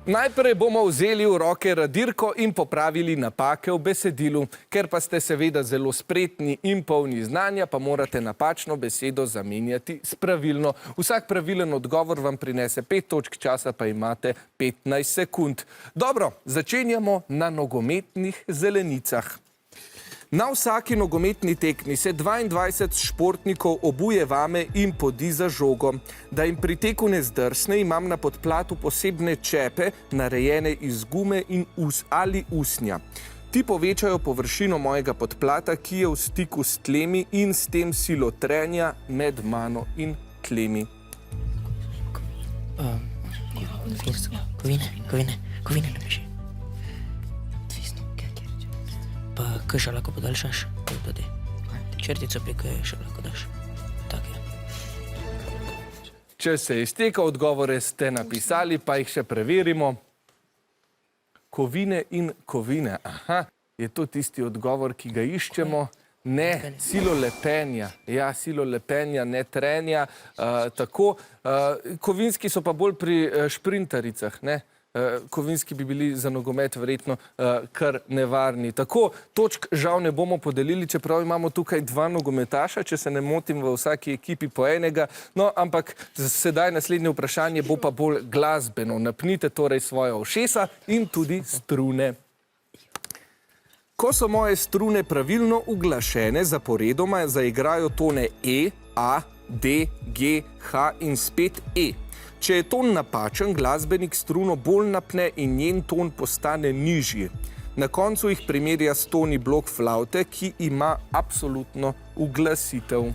Najprej bomo vzeli v roke radirko in popravili napake v besedilu. Ker pa ste seveda zelo spretni in polni znanja, pa morate napačno besedo zamenjati s pravilno. Vsak pravilen odgovor vam prinese 5 točk, časa pa imate 15 sekund. Dobro, začenjamo na nogometnih zelenicah. Na vsaki nogometni tekmi se 22 športnikov obuje vame in podi za žogo. Da jim pri teku ne zdrsne, imam na podplatu posebne čepe, narejene iz gume in ali usnja. Ti povečajo površino mojega podplata, ki je v stiku s tlemi in s tem silo trenja med mano in tlemi. Kovine napiši. Pa kaj še lahko podaljšaš? Črtico pri kaj še lahko daš. Tak je. Če se izteka, odgovore ste napisali, pa jih še preverimo. Kovine in kovine. Aha, je to tisti odgovor, ki ga iščemo? Ne, silo lepenja. Ja, silo lepenja, ne trenja. Tako, kovinski so pa bolj pri šprintaricah, ne? Kovinski bi bili za nogomet verjetno kar nevarni. Tako, točk žal ne bomo podelili, čeprav imamo tukaj 2 nogometaša, če se ne motim, v vsaki ekipi po enega. No, ampak sedaj naslednje vprašanje bo pa bolj glasbeno. Napnite torej svoje ušesa in tudi strune. Ko so moje strune pravilno uglašene, zaporedoma zaigrajo tone E, A, D, G, H in spet E. Če je ton napačen, glasbenik struno bolj napne in njen ton postane nižji. Na koncu jih primerja s toni blok flavte, ki ima absolutno uglasitev.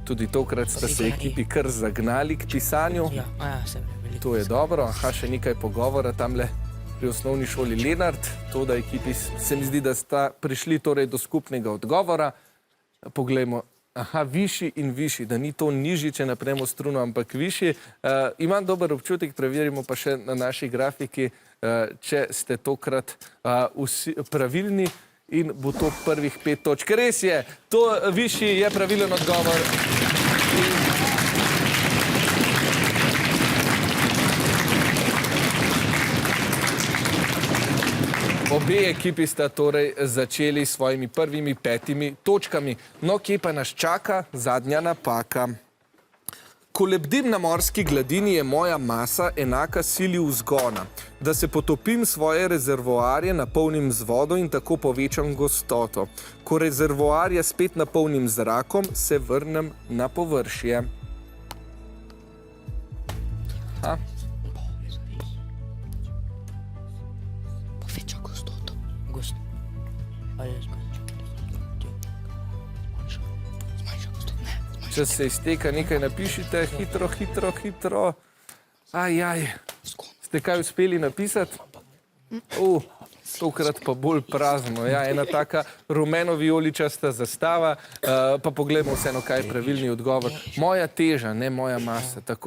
Tudi tokrat sta se ekipi kar zagnali k pisanju. To je dobro. Aha, še nekaj pogovora tamle pri osnovni šoli Lenart. To, da ekipi se mi zdi, da sta prišli torej do skupnega odgovora. Poglejmo. Aha, višji in višji, da ni to nižji, če napnemo struno, ampak višji. Imam dober občutek, preverimo pa še na naši grafiki, če ste tokrat pravilni in bo to prvih 5 točk. Res je, to višji je pravilen odgovor. Obe ekipi sta torej začeli s svojimi prvimi 5 točkami. No, kje pa nas čaka zadnja napaka? Ko lebdim na morski gladini, je moja masa enaka sili vzgona. Da se potopim svoje rezervoarje, napolnim z vodo in tako povečam gostoto. Ko rezervoarje spet napolnim z zrakom, se vrnem na površje. Aha. Če se izteka, nekaj napišite, hitro. Ajaj, ste kaj uspeli napisati? Tokrat pa bolj prazno. Ja, ena taka rumeno-vijoličasta zastava, pa poglejmo vseeno, kaj je pravilni odgovor. Moja teža, ne moja masa, tako.